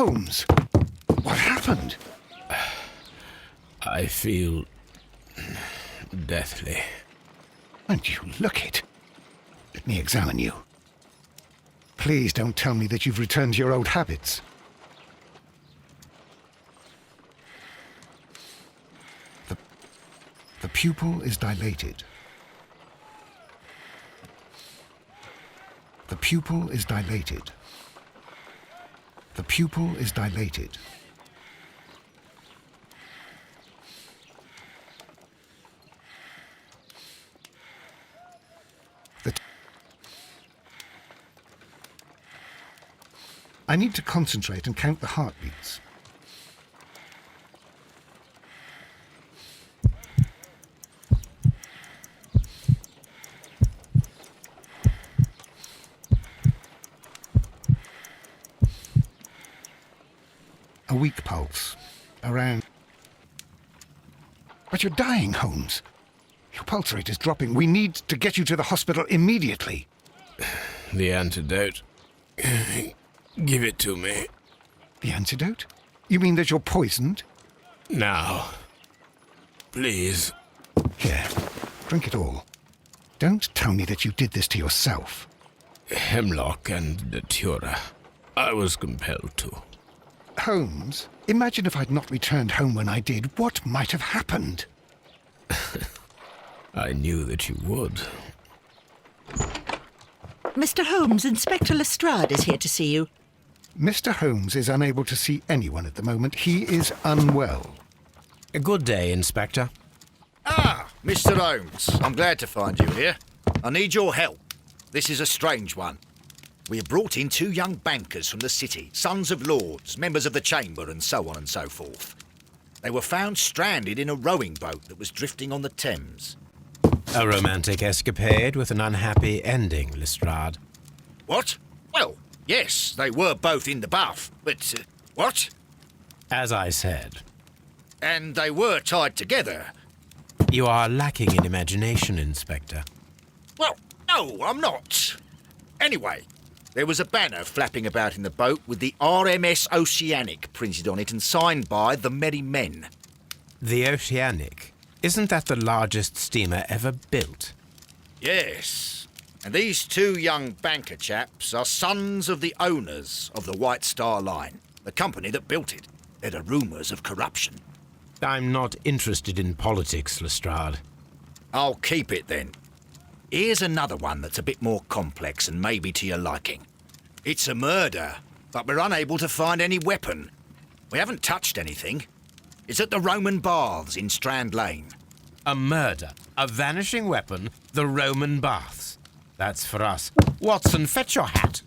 Holmes, what happened? I feel deathly. And you look it. Let me examine you. Please don't tell me that you've returned to your old habits. The pupil is dilated. The pupil is dilated. The pupil is dilated. I need to concentrate and count the heartbeats. A weak pulse. Around... But you're dying, Holmes. Your pulse rate is dropping. We need to get you to the hospital immediately. The antidote. Give it to me. The antidote? You mean that you're poisoned? Now. Please. Here, drink it all. Don't tell me that you did this to yourself. Hemlock and datura. I was compelled to. Holmes, imagine if I'd not returned home when I did. What might have happened? I knew that you would. Mr. Holmes, Inspector Lestrade is here to see you. Mr. Holmes is unable to see anyone at the moment. He is unwell. A good day, Inspector. Ah, Mr. Holmes. I'm glad to find you here. I need your help. This is a strange one. We have brought in 2 young bankers from the city, sons of lords, members of the Chamber, and so on and so forth. They were found stranded in a rowing boat that was drifting on the Thames. A romantic escapade with an unhappy ending, Lestrade. What? Well, yes, they were both in the bath, but... what? As I said. And they were tied together. You are lacking in imagination, Inspector. Well, no, I'm not. Anyway, there was a banner flapping about in the boat with the RMS Oceanic printed on it and signed by the Merry Men. The Oceanic? Isn't that the largest steamer ever built? Yes. And these 2 young banker chaps are sons of the owners of the White Star Line, the company that built it. There are rumours of corruption. I'm not interested in politics, Lestrade. I'll keep it then. Here's another one that's a bit more complex and maybe to your liking. It's a murder, but we're unable to find any weapon. We haven't touched anything. It's at the Roman Baths in Strand Lane. A murder, a vanishing weapon, the Roman Baths. That's for us. Watson, fetch your hat.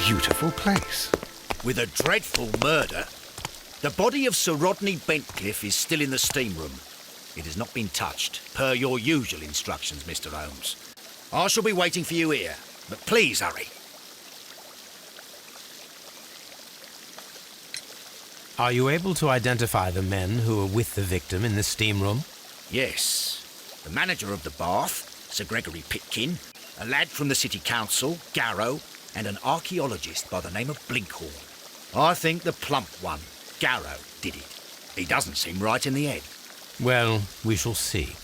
Beautiful place. With a dreadful murder. The body of Sir Rodney Bentcliffe is still in the steam room. It has not been touched, per your usual instructions, Mr. Holmes. I shall be waiting for you here, but please hurry. Are you able to identify the men who were with the victim in the steam room? Yes. The manager of the bath, Sir Gregory Pitkin, a lad from the City Council, Garrow, and an archaeologist by the name of Blinkhorn. I think the plump one, Garrow, did it. He doesn't seem right in the head. Well, we shall see.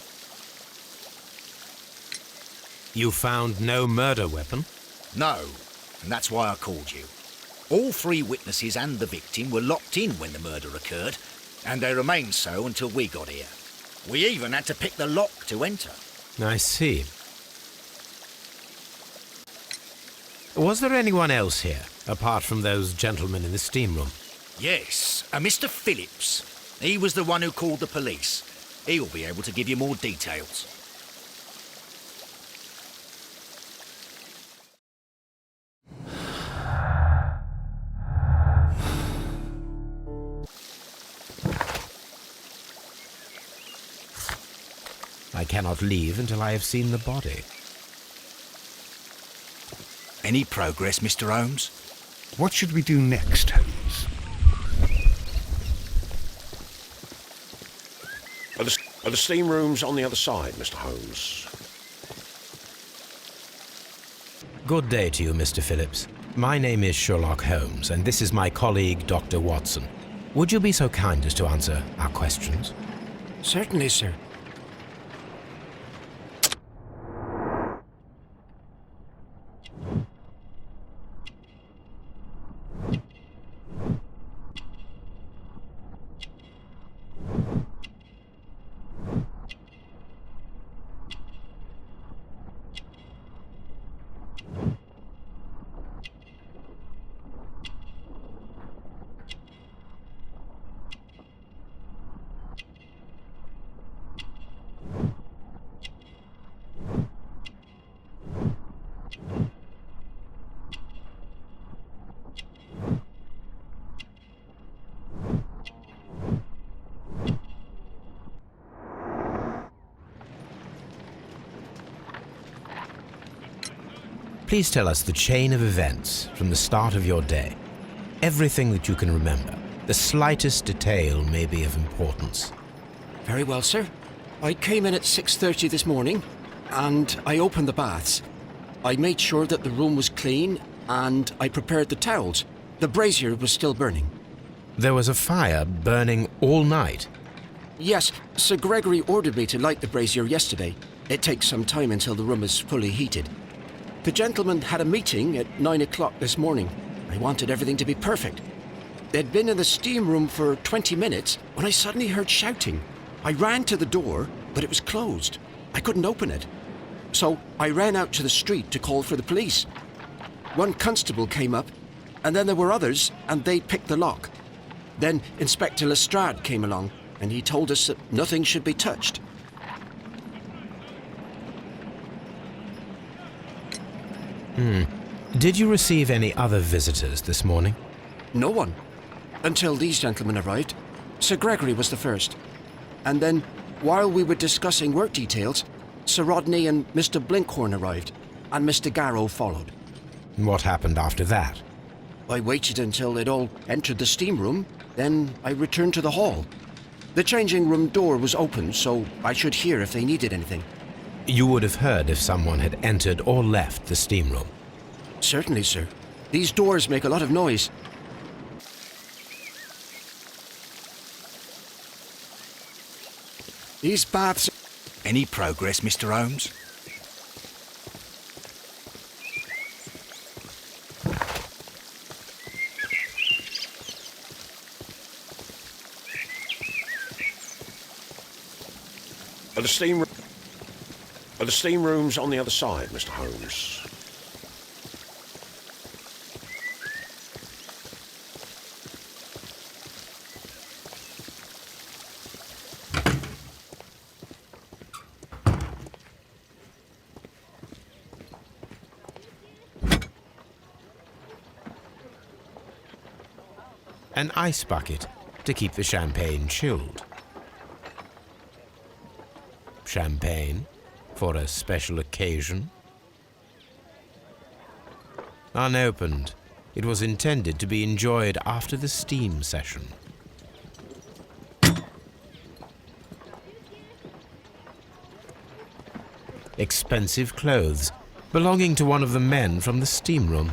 You found no murder weapon? No, and that's why I called you. All 3 witnesses and the victim were locked in when the murder occurred, and they remained so until we got here. We even had to pick the lock to enter. I see. Was there anyone else here, apart from those gentlemen in the steam room? Yes, a Mr. Phillips. He was the one who called the police. He'll be able to give you more details. I cannot leave until I have seen the body. Any progress, Mr. Holmes? What should we do next, Holmes? Are the steam rooms on the other side, Mr. Holmes? Good day to you, Mr. Phillips. My name is Sherlock Holmes, and this is my colleague, Dr. Watson. Would you be so kind as to answer our questions? Certainly, sir. Please tell us the chain of events from the start of your day. Everything that you can remember. The slightest detail may be of importance. Very well, sir. I came in at 6:30 this morning, and I opened the baths. I made sure that the room was clean, and I prepared the towels. The brazier was still burning. There was a fire burning all night. Yes, Sir Gregory ordered me to light the brazier yesterday. It takes some time until the room is fully heated. The gentlemen had a meeting at 9 o'clock this morning. I wanted everything to be perfect. They'd been in the steam room for 20 minutes when I suddenly heard shouting. I ran to the door, but it was closed. I couldn't open it. So I ran out to the street to call for the police. One constable came up, and then there were others, and they picked the lock. Then Inspector Lestrade came along, and he told us that nothing should be touched. Did you receive any other visitors this morning? No one. Until these gentlemen arrived. Sir Gregory was the first. And then, while we were discussing work details, Sir Rodney and Mr. Blinkhorn arrived, and Mr. Garrow followed. What happened after that? I waited until they'd all entered the steam room, then I returned to the hall. The changing room door was open, so I should hear if they needed anything. You would have heard if someone had entered or left the steam room. Certainly, sir. These doors make a lot of noise. These baths... Any progress, Mr. Holmes? Are the steam rooms on the other side, Mr. Holmes? An ice bucket to keep the champagne chilled. Champagne for a special occasion. Unopened, it was intended to be enjoyed after the steam session. Expensive clothes belonging to one of the men from the steam room.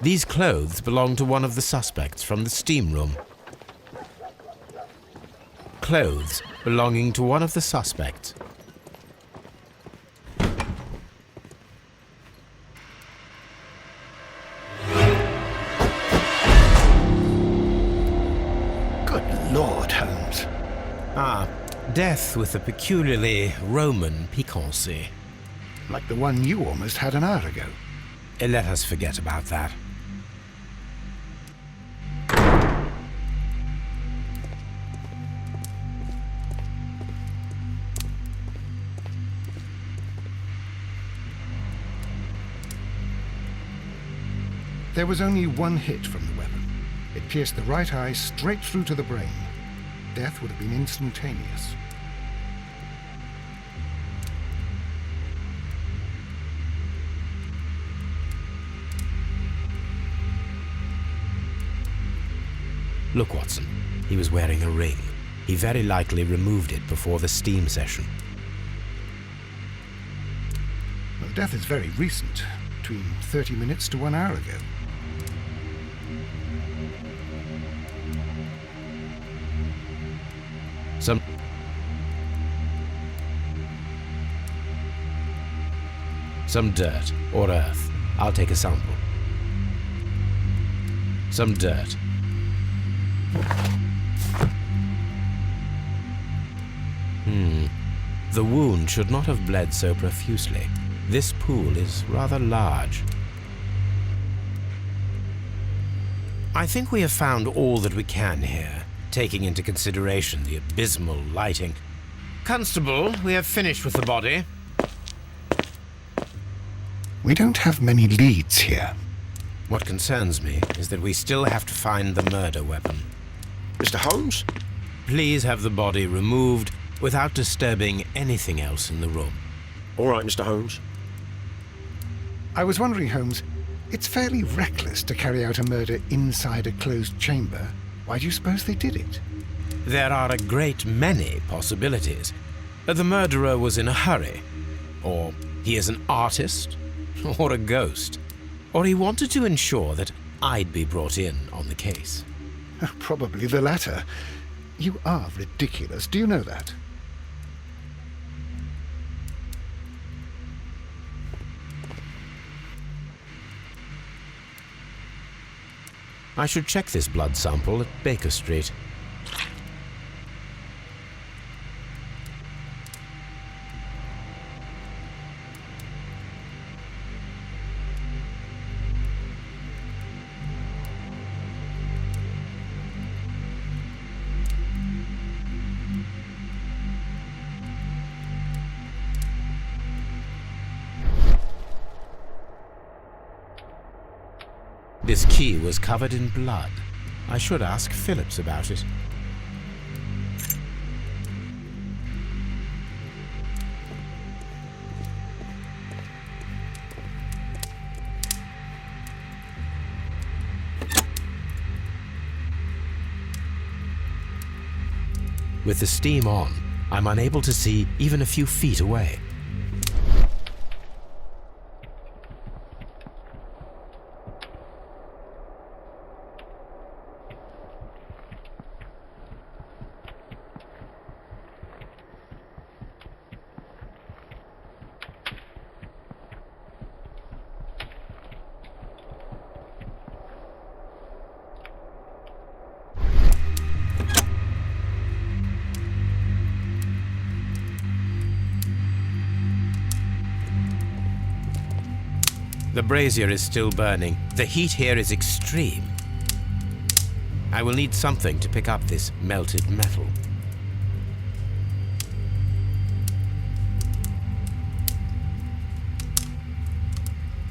These clothes belong to one of the suspects from the steam room. Clothes belonging to one of the suspects. Good Lord, Holmes. Ah, death with a peculiarly Roman piquancy. Like the one you almost had an hour ago. Let us forget about that. There was only one hit from the weapon. It pierced the right eye straight through to the brain. Death would have been instantaneous. Look, Watson. He was wearing a ring. He very likely removed it before the steam session. Well, death is very recent, between 30 minutes to 1 hour ago. Some dirt or earth. I'll take a sample. Some dirt. The wound should not have bled so profusely. This pool is rather large. I think we have found all that we can here, taking into consideration the abysmal lighting. Constable, we have finished with the body. We don't have many leads here. What concerns me is that we still have to find the murder weapon. Mr. Holmes? Please have the body removed without disturbing anything else in the room. All right, Mr. Holmes. I was wondering, Holmes, it's fairly reckless to carry out a murder inside a closed chamber. Why do you suppose they did it? There are a great many possibilities. The murderer was in a hurry, or he is an artist, or a ghost, or he wanted to ensure that I'd be brought in on the case. Probably the latter. You are ridiculous. Do you know that? I should check this blood sample at Baker Street. This key was covered in blood. I should ask Phillips about it. With the steam on, I'm unable to see even a few feet away. The brazier is still burning. The heat here is extreme. I will need something to pick up this melted metal.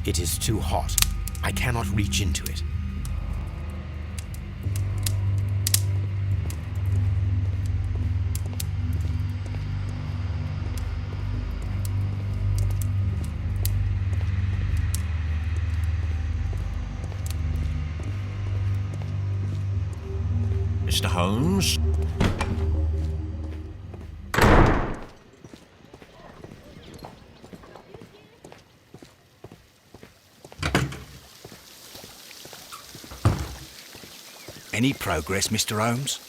It is too hot. I cannot reach into it. Mr. Holmes? Any progress, Mr. Holmes?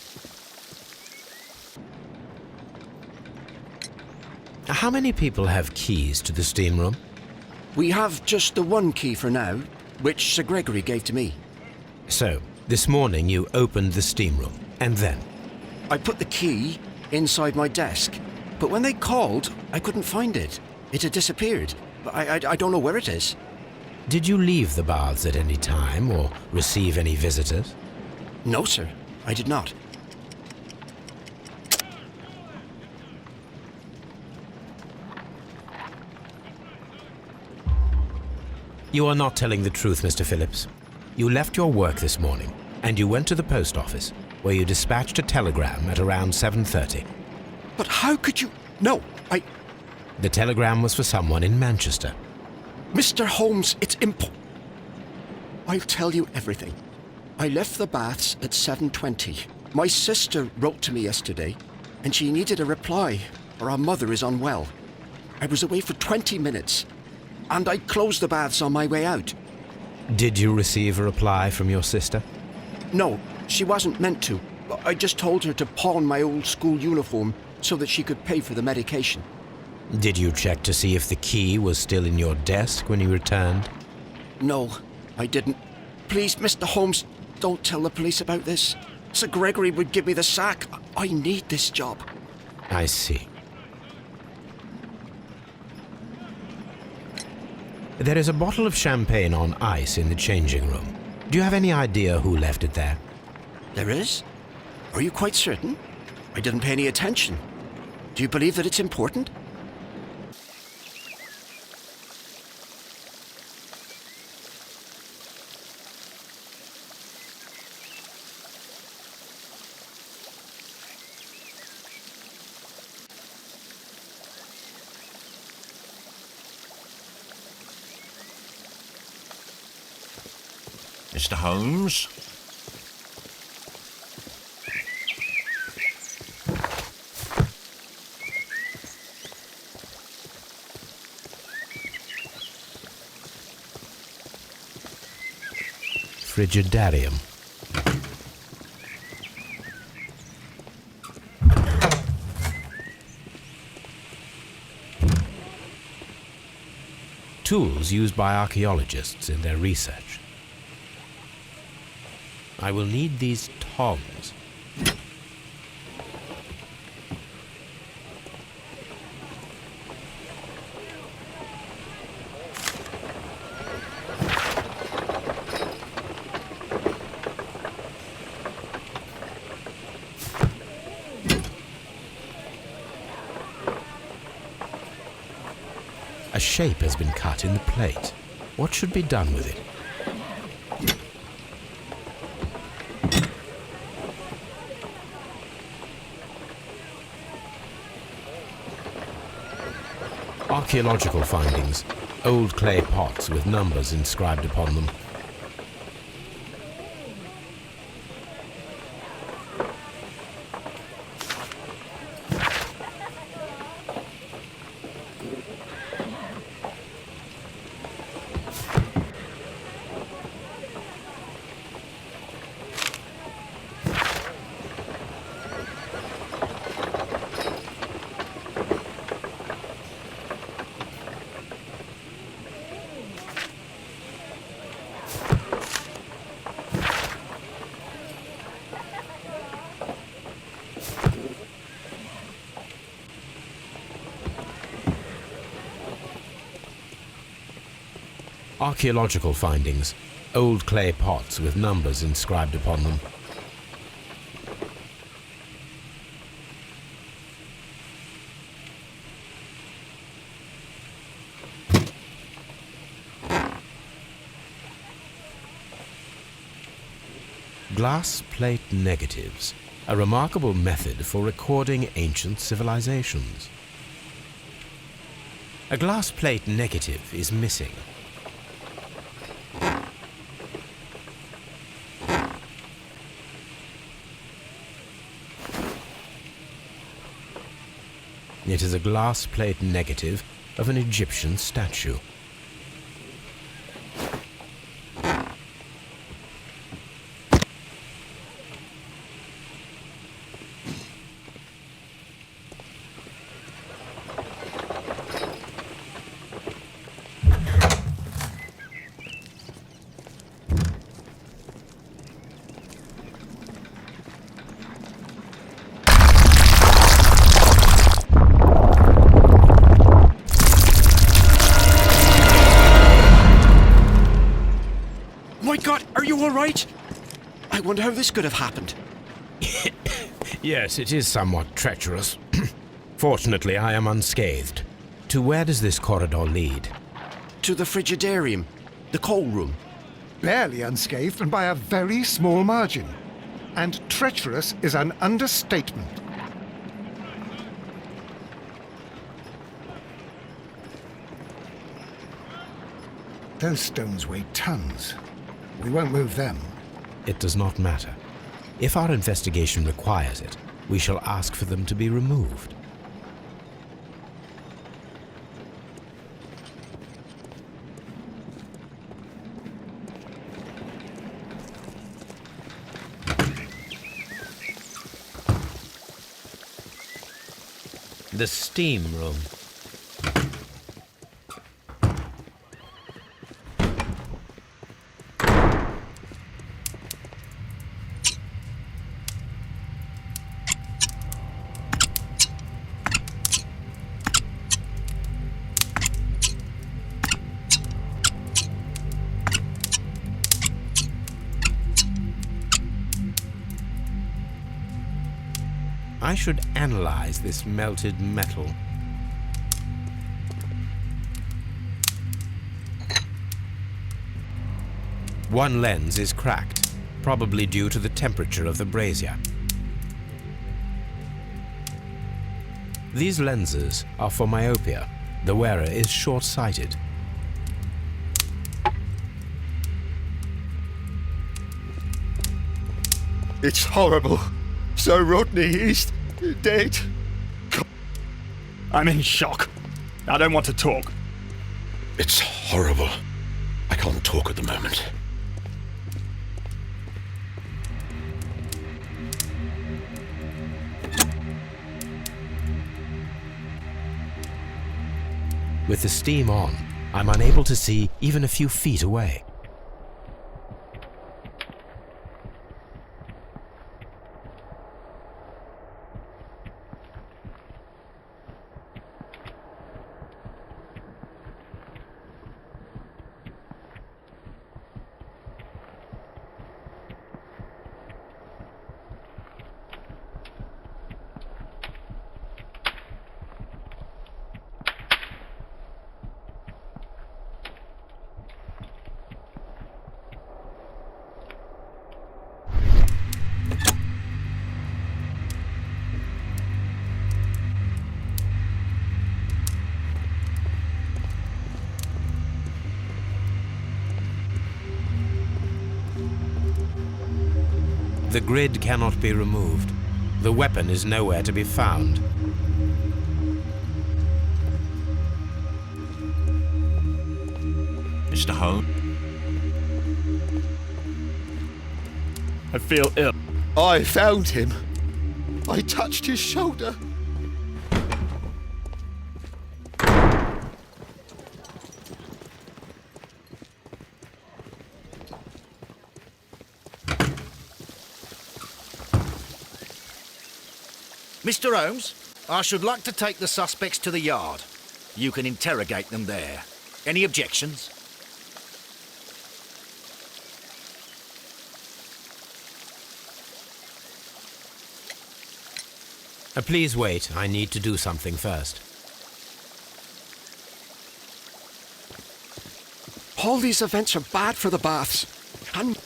How many people have keys to the steam room? We have just the one key for now, which Sir Gregory gave to me. So, this morning you opened the steam room, and then? I put the key inside my desk, but when they called, I couldn't find it. It had disappeared. I don't know where it is. Did you leave the baths at any time, or receive any visitors? No, sir, I did not. You are not telling the truth, Mr. Phillips. You left your work this morning, and you went to the post office, where you dispatched a telegram at around 7:30. But how could you... No, The telegram was for someone in Manchester. Mr. Holmes, it's I'll tell you everything. I left the baths at 7:20. My sister wrote to me yesterday, and she needed a reply, or our mother is unwell. I was away for 20 minutes, and I closed the baths on my way out. Did you receive a reply from your sister? No, she wasn't meant to. I just told her to pawn my old school uniform so that she could pay for the medication. Did you check to see if the key was still in your desk when you returned? No, I didn't. Please, Mr. Holmes, don't tell the police about this. Sir Gregory would give me the sack. I need this job. I see. There is a bottle of champagne on ice in the changing room. Do you have any idea who left it there? There is? Are you quite certain? I didn't pay any attention. Do you believe that it's important? Mr. Holmes? Frigidarium. Tools used by archaeologists in their research. I will need these tongs. A shape has been cut in the plate. What should be done with it? Archaeological findings. Old clay pots with numbers inscribed upon them. Archaeological findings. Old clay pots with numbers inscribed upon them. Glass plate negatives. A remarkable method for recording ancient civilizations. A glass plate negative is missing. It is a glass plate negative of an Egyptian statue. My God, are you all right? I wonder how this could have happened. Yes, it is somewhat treacherous. Fortunately, I am unscathed. To where does this corridor lead? To the frigidarium, the coal room. barely unscathed and by a very small margin. And treacherous is an understatement. Those stones weigh tons. We won't move them. It does not matter. If our investigation requires it, we shall ask for them to be removed. The steam room. I should analyze this melted metal. One lens is cracked, probably due to the temperature of the brazier. These lenses are for myopia. The wearer is short-sighted. It's horrible. So Rodney, he's dead. I'm in shock. I don't want to talk. It's horrible. I can't talk at the moment. With the steam on, I'm unable to see even a few feet away. The grid cannot be removed. The weapon is nowhere to be found. Mr. Holmes? I feel ill. I found him. I touched his shoulder. Mr. Holmes, I should like to take the suspects to the yard. You can interrogate them there. Any objections? Please wait. I need to do something first. All these events are bad for the baths. And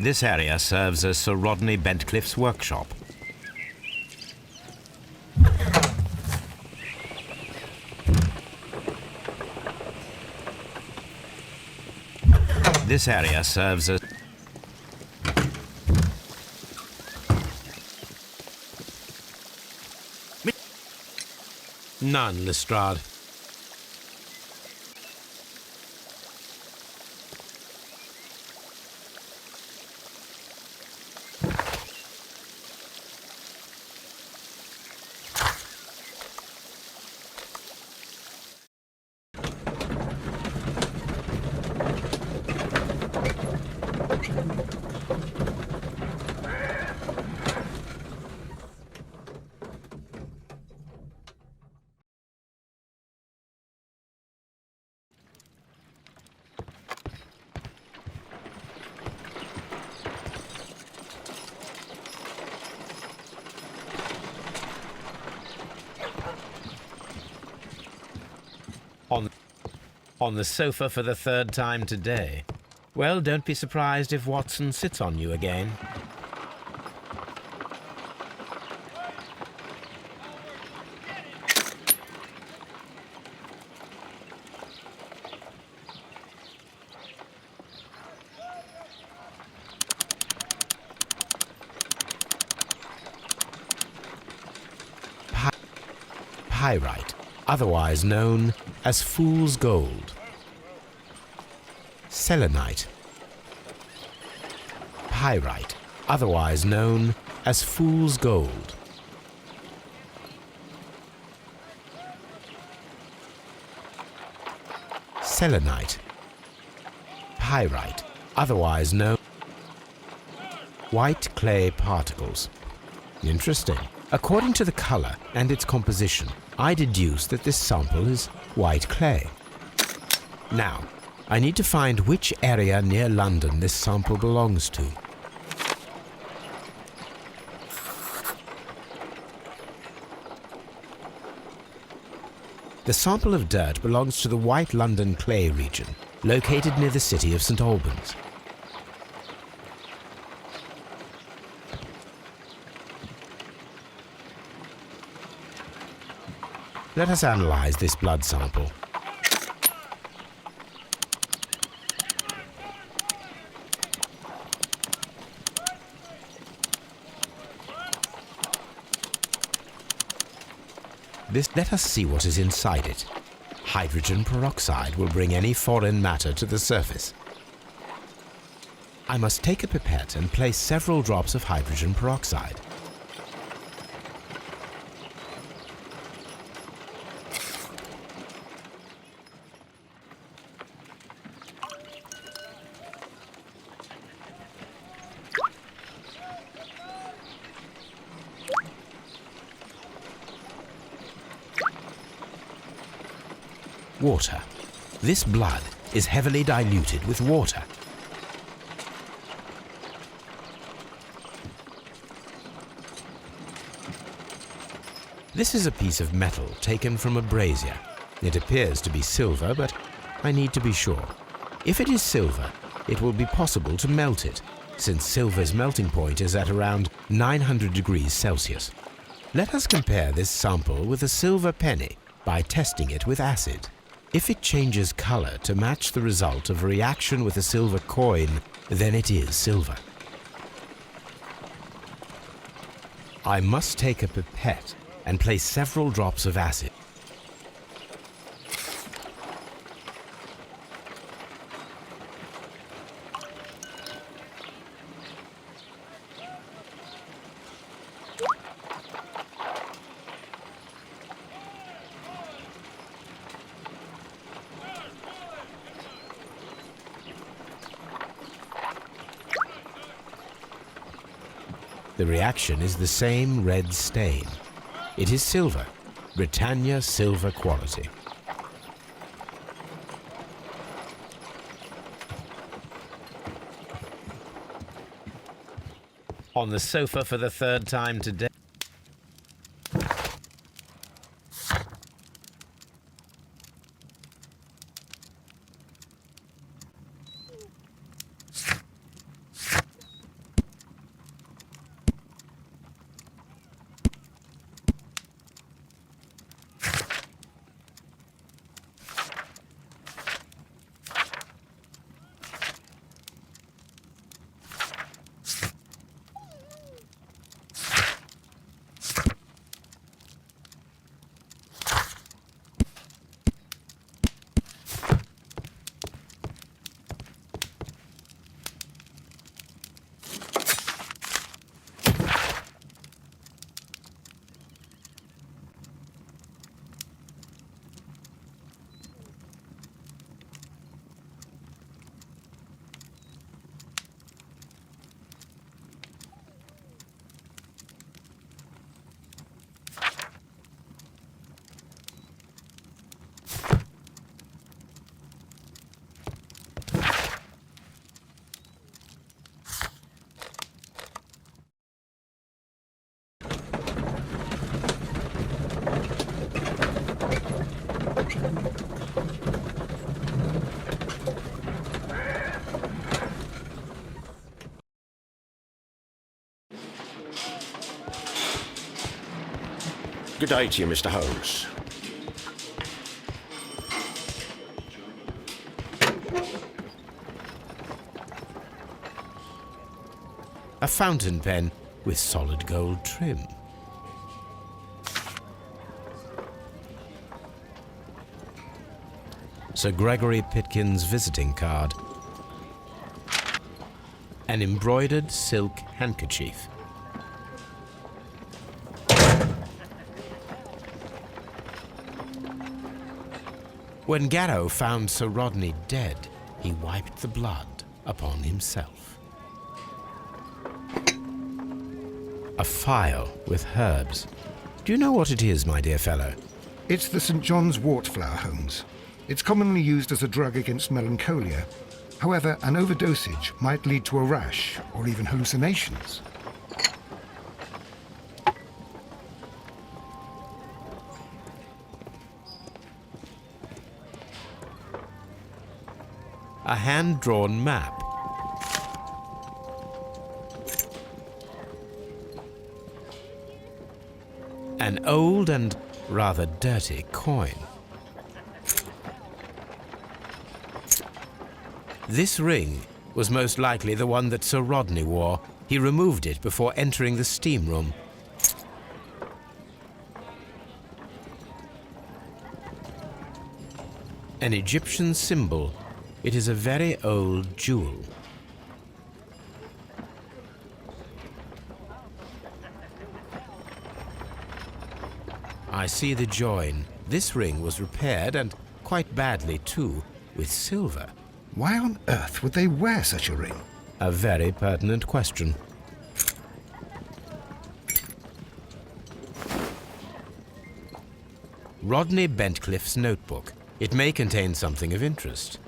This area serves as Sir Rodney Bentcliffe's workshop. This area serves as... None, Lestrade. On the sofa for the third time today. Well, don't be surprised if Watson sits on you again. Pyrite, otherwise known as fool's gold. Selenite. Pyrite, otherwise known as fool's gold. Selenite. Pyrite, otherwise known white clay particles. Interesting. According to the color and its composition, I deduce that this sample is white clay. Now, I need to find which area near London this sample belongs to. The sample of dirt belongs to the White London clay region, located near the city of St. Albans. Let us analyze this blood sample. Let us see what is inside it. Hydrogen peroxide will bring any foreign matter to the surface. I must take a pipette and place several drops of hydrogen peroxide. Water. This blood is heavily diluted with water. This is a piece of metal taken from a brazier. It appears to be silver, but I need to be sure. If it is silver, it will be possible to melt it, since silver's melting point is at around 900 degrees Celsius. Let us compare this sample with a silver penny by testing it with acid. If it changes color to match the result of a reaction with a silver coin, then it is silver. I must take a pipette and place several drops of acid. The reaction is the same red stain. It is silver, Britannia silver quality. On the sofa for the third time today. Good day to you, Mr. Holmes. A fountain pen with solid gold trim. Sir Gregory Pitkin's visiting card. An embroidered silk handkerchief. When Garrow found Sir Rodney dead, he wiped the blood upon himself. A phial with herbs. Do you know what it is, my dear fellow? It's the St. John's wort flower, Holmes. It's commonly used as a drug against melancholia. However, an overdosage might lead to a rash or even hallucinations. A hand-drawn map. An old and rather dirty coin. This ring was most likely the one that Sir Rodney wore. He removed it before entering the steam room. An Egyptian symbol. It is a very old jewel. I see the join. This ring was repaired, and quite badly too, with silver. Why on earth would they wear such a ring? A very pertinent question. Rodney Bentcliffe's notebook. It may contain something of interest.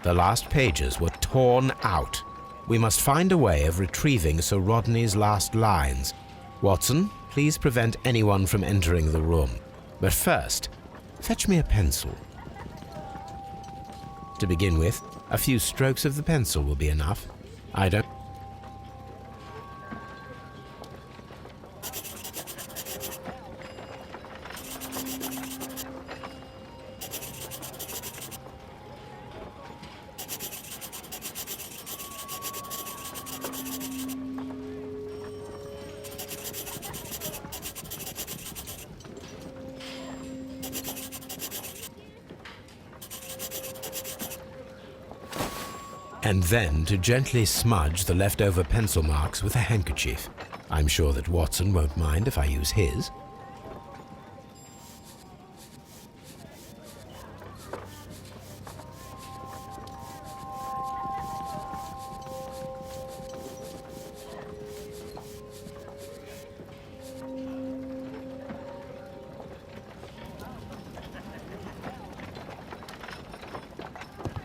The last pages were torn out. We must find a way of retrieving Sir Rodney's last lines. Watson, please prevent anyone from entering the room. But first, fetch me a pencil. To begin with, a few strokes of the pencil will be enough. I don't... And then to gently smudge the leftover pencil marks with a handkerchief. I'm sure that Watson won't mind if I use his.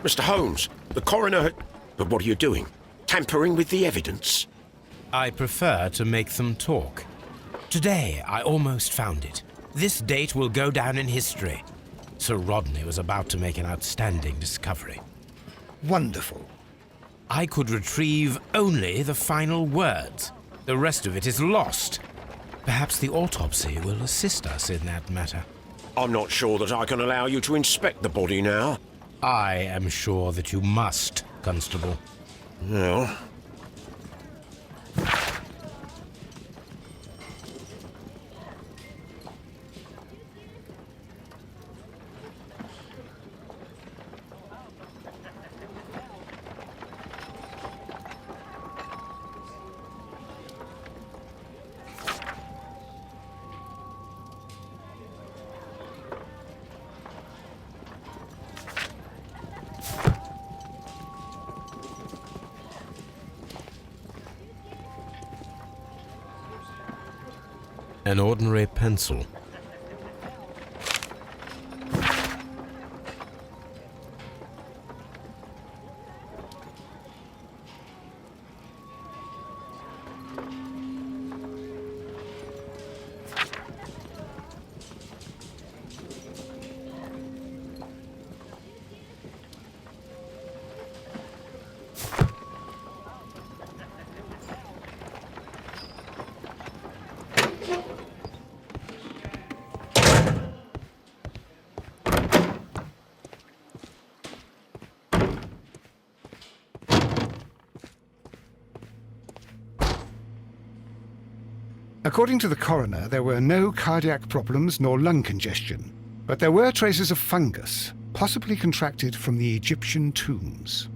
Mr. Holmes, the coroner had... But what are you doing? Tampering with the evidence? I prefer to make them talk. Today, I almost found it. This date will go down in history. Sir Rodney was about to make an outstanding discovery. Wonderful. I could retrieve only the final words. The rest of it is lost. Perhaps the autopsy will assist us in that matter. I'm not sure that I can allow you to inspect the body now. I am sure that you must, Constable. Well... An ordinary pencil. According to the coroner, there were no cardiac problems nor lung congestion, but there were traces of fungus, possibly contracted from the Egyptian tombs.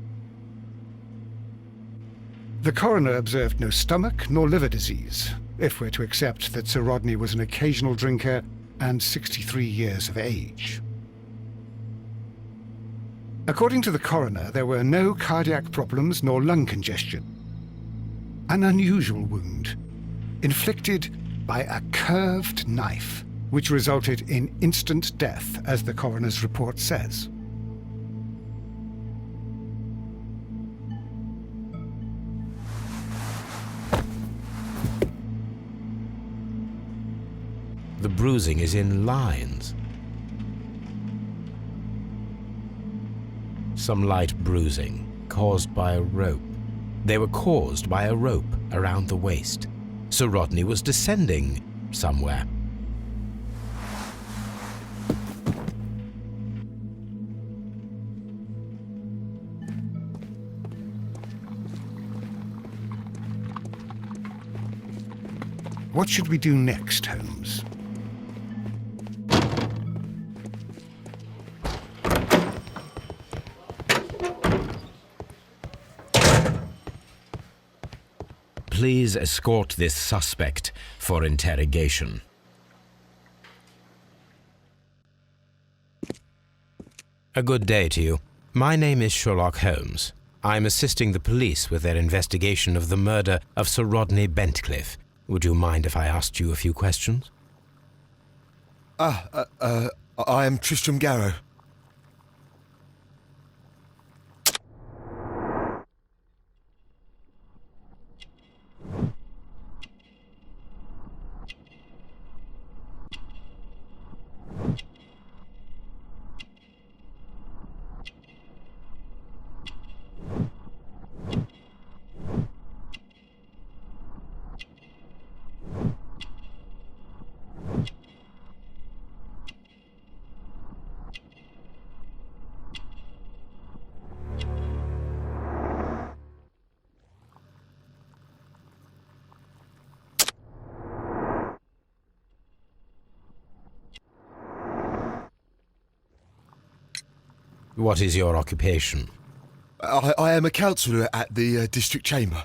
The coroner observed no stomach nor liver disease, if we're to accept that Sir Rodney was an occasional drinker and 63 years of age. According to the coroner, there were no cardiac problems nor lung congestion. An unusual wound, inflicted by a curved knife, which resulted in instant death, as the coroner's report says. The bruising is in lines. Some light bruising, caused by a rope. They were caused by a rope around the waist. Sir Rodney was descending somewhere. What should we do next, Holmes? Please escort this suspect for interrogation. A good day to you. My name is Sherlock Holmes. I'm assisting the police with their investigation of the murder of Sir Rodney Bentcliffe. Would you mind if I asked you a few questions? I am Tristram Garrow. What is your occupation? I am a counsellor at the district chamber.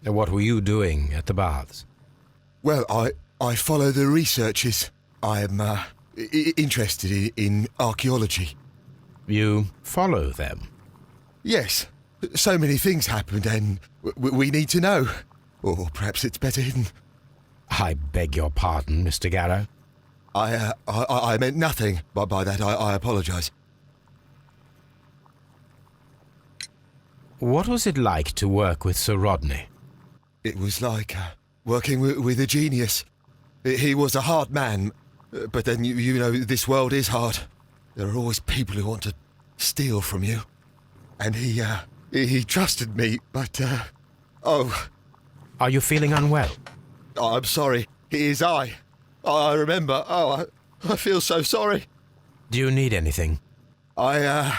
What were you doing at the baths? Well, I follow the researches. I am interested in archaeology. You follow them? Yes. So many things happened and we need to know. Or perhaps it's better hidden. I beg your pardon, Mr. Garrow. I meant nothing by that. I apologise. What was it like to work with Sir Rodney? It was like working with a genius. He was a hard man, but then you know this world is hard. There are always people who want to steal from you. And he trusted me, but oh. Are you feeling unwell? I'm sorry. It is I remember. Oh, I feel so sorry. Do you need anything? I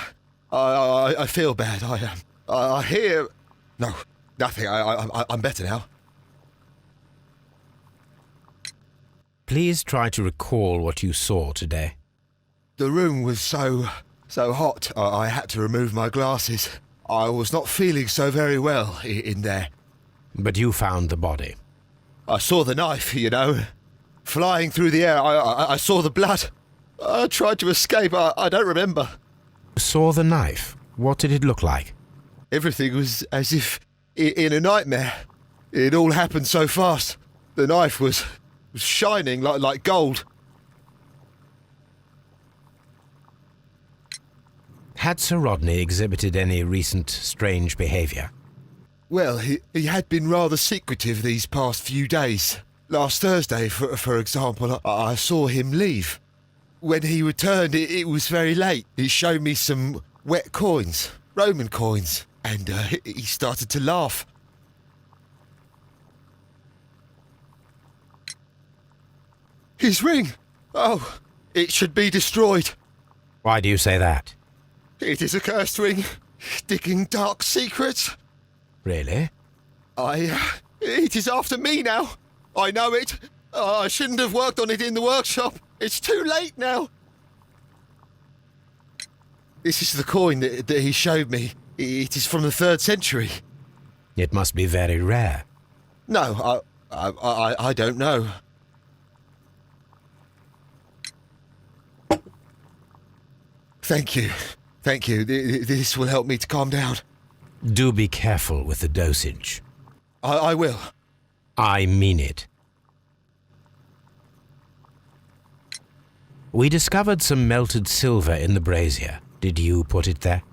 feel bad. I hear... No, nothing. I'm better now. Please try to recall what you saw today. The room was so hot, I had to remove my glasses. I was not feeling so very well in there. But you found the body. I saw the knife, you know, flying through the air. I saw the blood. I tried to escape. I don't remember. Saw the knife? What did it look like? Everything was as if in a nightmare. It all happened so fast. The knife was shining like gold. Had Sir Rodney exhibited any recent strange behaviour? Well, he had been rather secretive these past few days. Last Thursday, for example, I saw him leave. When he returned, it was very late. He showed me some wet coins, Roman coins, and he started to laugh. His ring! Oh, it should be destroyed. Why do you say that? It is a cursed ring, digging dark secrets. Really? It is after me now. I know it. I shouldn't have worked on it in the workshop. It's too late now. This is the coin that he showed me. It is from the 3rd century. It must be very rare. No, I don't know. Thank you. Thank you. This will help me to calm down. Do be careful with the dosage. I will. I mean it. We discovered some melted silver in the brazier. Did you put it there?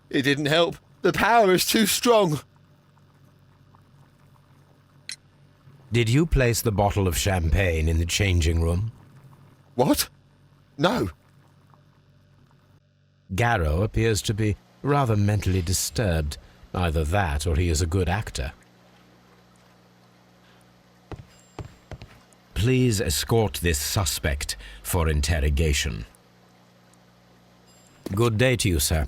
It didn't help. The power is too strong. Did you place the bottle of champagne in the changing room? What? No. Garrow appears to be rather mentally disturbed. Either that or he is a good actor. Please escort this suspect for interrogation. Good day to you, sir.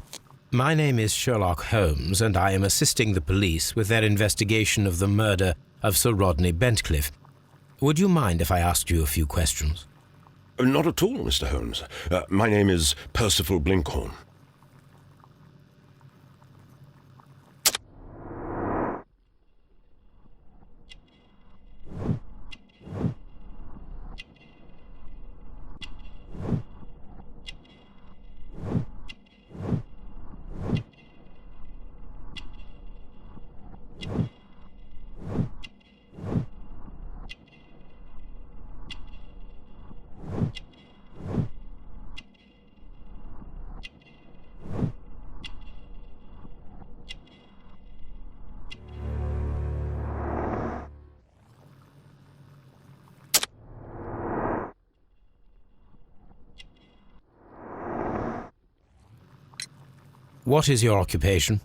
My name is Sherlock Holmes, and I am assisting the police with their investigation of the murder of Sir Rodney Bentcliffe. Would you mind if I asked you a few questions? Not at all, Mr. Holmes. My name is Percival Blinkhorn. What is your occupation?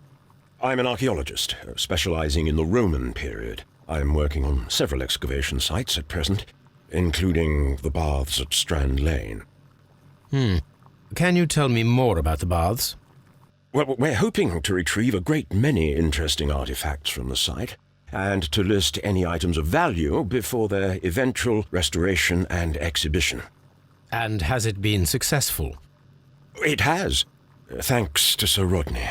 I'm an archaeologist, specializing in the Roman period. I'm working on several excavation sites at present, including the baths at Strand Lane. Can you tell me more about the baths? Well, we're hoping to retrieve a great many interesting artifacts from the site, and to list any items of value before their eventual restoration and exhibition. And has it been successful? It has, thanks to Sir Rodney.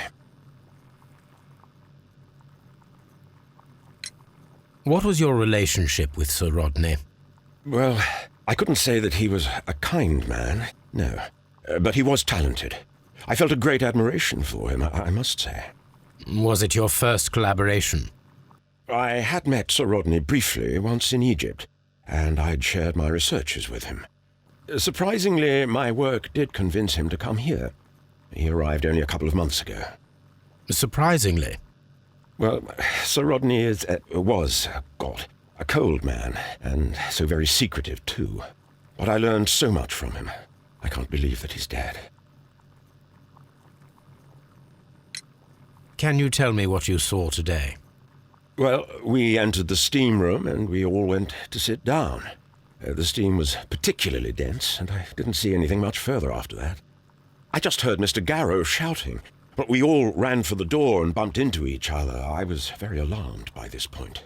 What was your relationship with Sir Rodney? Well, I couldn't say that he was a kind man, no. But he was talented. I felt a great admiration for him, I must say. Was it your first collaboration? I had met Sir Rodney briefly once in Egypt, and I'd shared my researches with him. Surprisingly, my work did convince him to come here. He arrived only a couple of months ago. Surprisingly? Well, Sir Rodney was a cold man, and so very secretive, too. But I learned so much from him. I can't believe that he's dead. Can you tell me what you saw today? Well, we entered the steam room, and we all went to sit down. The steam was particularly dense, and I didn't see anything much further after that. I just heard Mr. Garrow shouting, but we all ran for the door and bumped into each other. I was very alarmed by this point.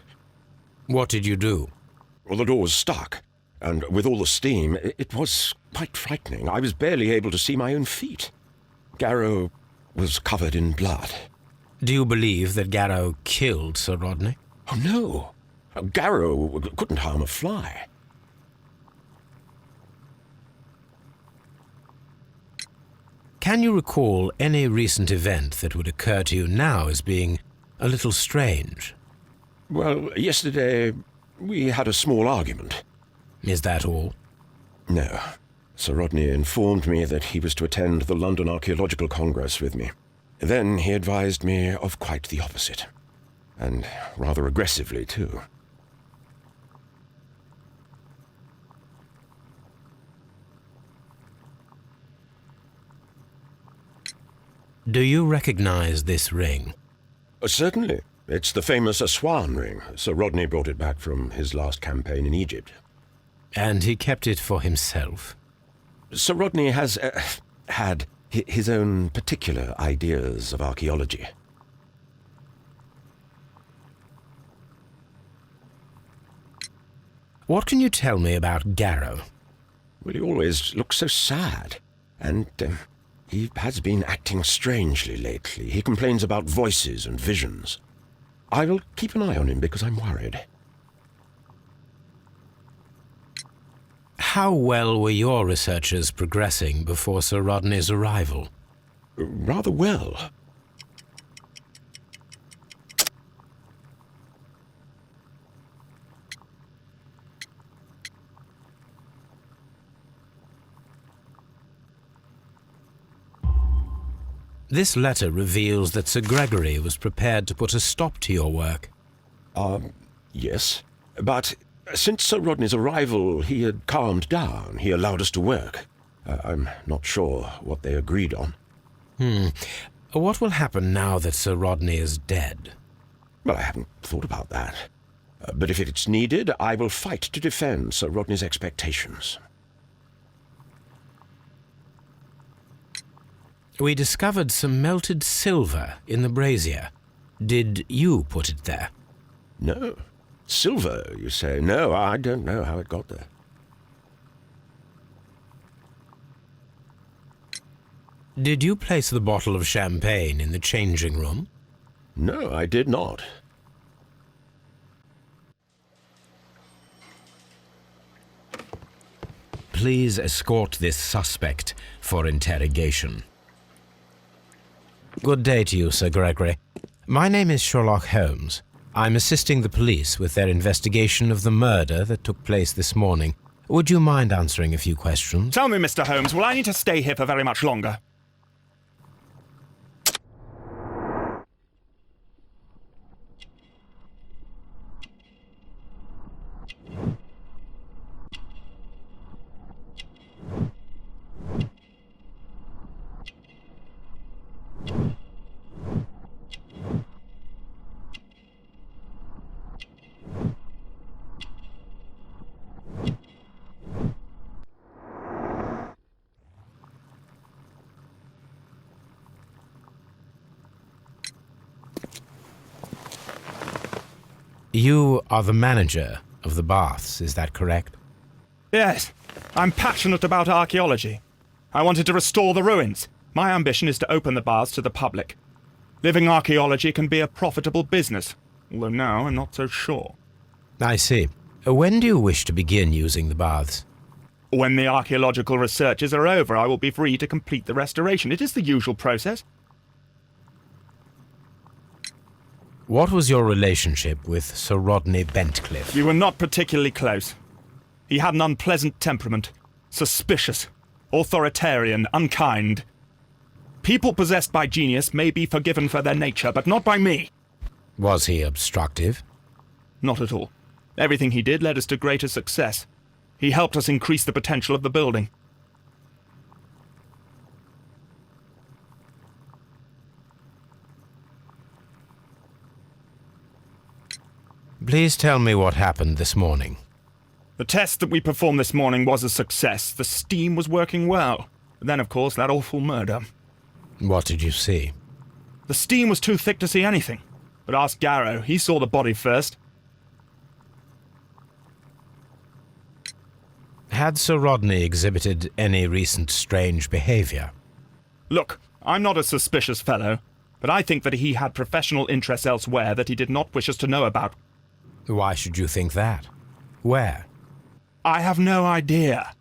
What did you do? Well, the door was stuck, and with all the steam, it was quite frightening. I was barely able to see my own feet. Garrow was covered in blood. Do you believe that Garrow killed Sir Rodney? Oh, no. Garrow couldn't harm a fly. Can you recall any recent event that would occur to you now as being a little strange? Well, yesterday we had a small argument. Is that all? No. Sir Rodney informed me that he was to attend the London Archaeological Congress with me. Then he advised me of quite the opposite. And rather aggressively, too. Do you recognize this ring? Certainly. It's the famous Aswan ring. Sir Rodney brought it back from his last campaign in Egypt. And he kept it for himself? Sir Rodney has had his own particular ideas of archaeology. What can you tell me about Garrow? Well, he always looks so sad. And he has been acting strangely lately. He complains about voices and visions. I will keep an eye on him because I'm worried. How well were your researchers progressing before Sir Rodney's arrival? Rather well. This letter reveals that Sir Gregory was prepared to put a stop to your work. Yes. But since Sir Rodney's arrival, he had calmed down. He allowed us to work. I'm not sure what they agreed on. What will happen now that Sir Rodney is dead? Well, I haven't thought about that. But if it's needed, I will fight to defend Sir Rodney's expectations. We discovered some melted silver in the brazier. Did you put it there? No. Silver, you say? No, I don't know how it got there. Did you place the bottle of champagne in the changing room? No, I did not. Please escort this suspect for interrogation. Good day to you, Sir Gregory. My name is Sherlock Holmes. I'm assisting the police with their investigation of the murder that took place this morning. Would you mind answering a few questions? Tell me, Mr. Holmes, will I need to stay here for very much longer? You are the manager of the baths, is that correct? Yes, I'm passionate about archaeology. I wanted to restore the ruins. My ambition is to open the baths to the public. Living archaeology can be a profitable business, although now I'm not so sure. I see. When do you wish to begin using the baths? When the archaeological researches are over, I will be free to complete the restoration. It is the usual process. What was your relationship with Sir Rodney Bentcliffe? We were not particularly close. He had an unpleasant temperament, suspicious, authoritarian, unkind. People possessed by genius may be forgiven for their nature, but not by me. Was he obstructive? Not at all. Everything he did led us to greater success. He helped us increase the potential of the building. Please tell me what happened this morning. The test that we performed this morning was a success. The steam was working well. But then, of course, that awful murder. What did you see? The steam was too thick to see anything. But ask Garrow. He saw the body first. Had Sir Rodney exhibited any recent strange behavior? Look, I'm not a suspicious fellow, but I think that he had professional interests elsewhere that he did not wish us to know about. Why should you think that? Where? I have no idea.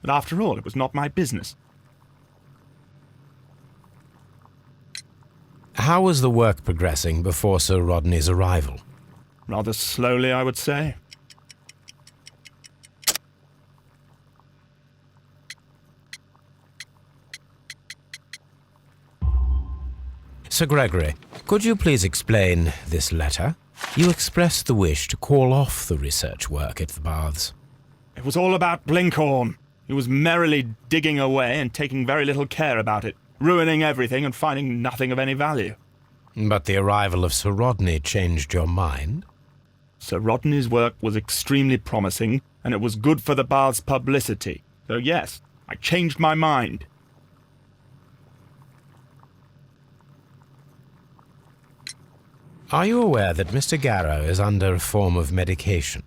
But after all, it was not my business. How was the work progressing before Sir Rodney's arrival? Rather slowly, I would say. Sir Gregory, could you please explain this letter? You expressed the wish to call off the research work at the baths. It was all about Blinkhorn. He was merrily digging away and taking very little care about it, ruining everything and finding nothing of any value. But the arrival of Sir Rodney changed your mind? Sir Rodney's work was extremely promising, and it was good for the bath's publicity. So yes, I changed my mind. Are you aware that Mr. Garrow is under a form of medication?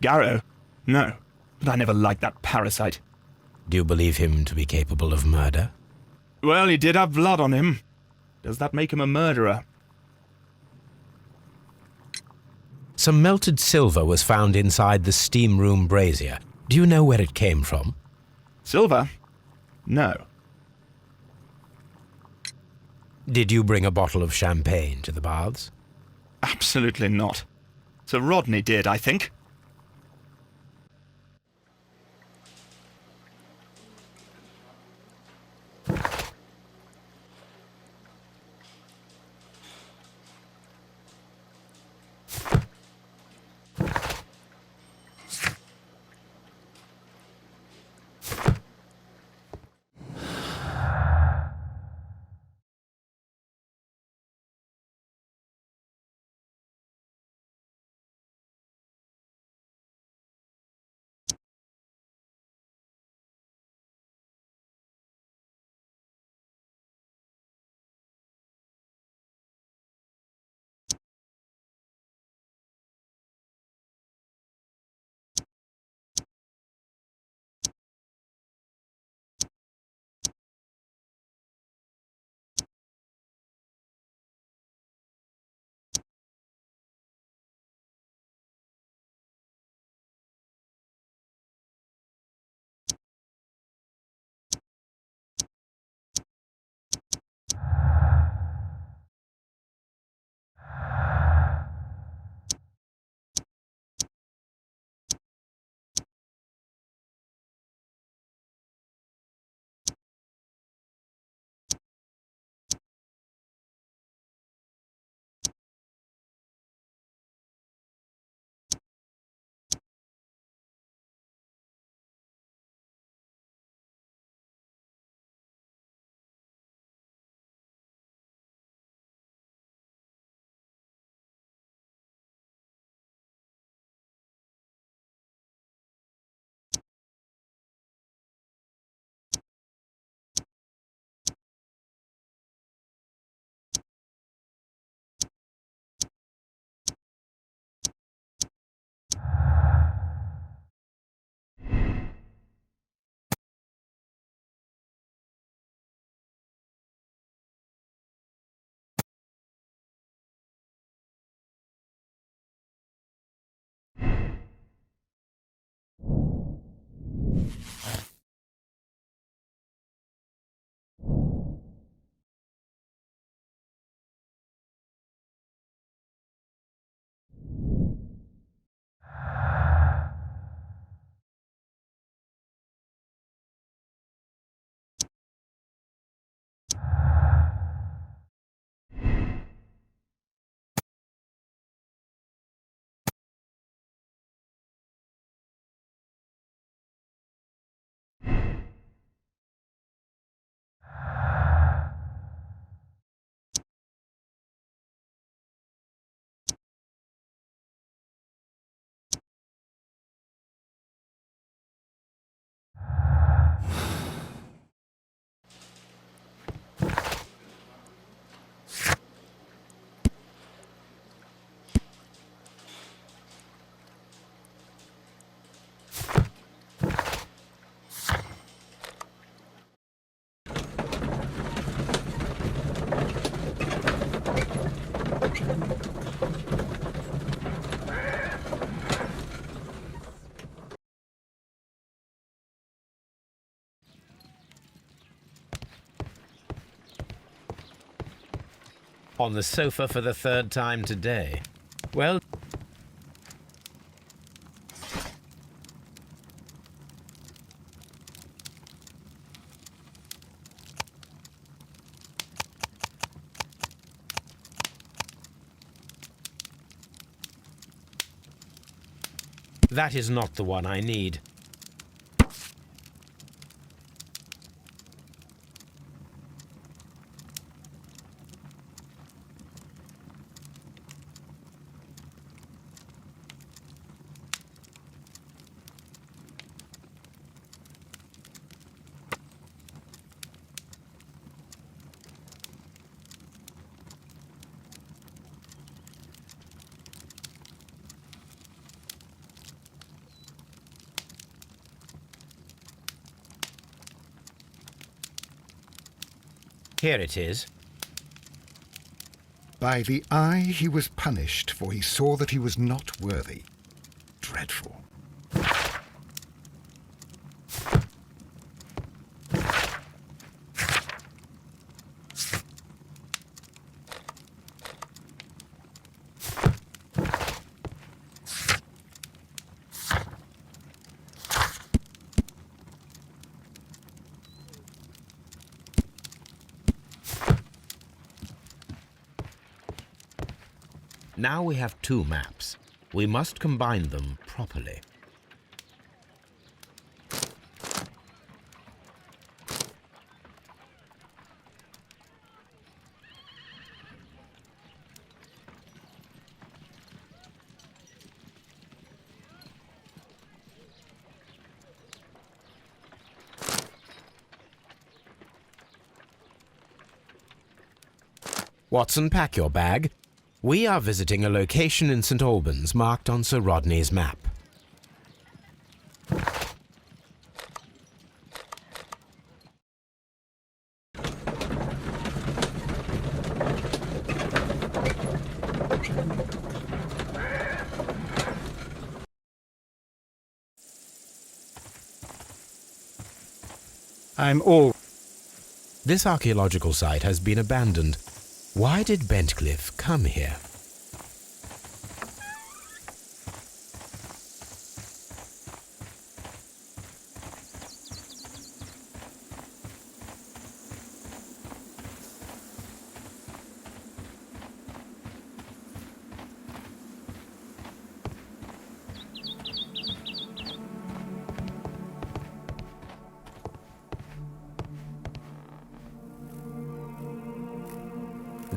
Garrow? No, but I never liked that parasite. Do you believe him to be capable of murder? Well, he did have blood on him. Does that make him a murderer? Some melted silver was found inside the steam room brazier. Do you know where it came from? Silver? No. Did you bring a bottle of champagne to the baths? Absolutely not. Sir Rodney did, I think. On the sofa for the third time today. Well, that is not the one I need. Here it is. By the eye he was punished, for he saw that he was not worthy. Dreadful. Now we have two maps. We must combine them properly. Watson, pack your bag. We are visiting a location in St. Albans marked on Sir Rodney's map. I'm all... This archaeological site has been abandoned. Why did Bentcliffe come here?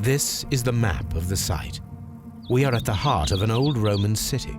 This is the map of the site. We are at the heart of an old Roman city.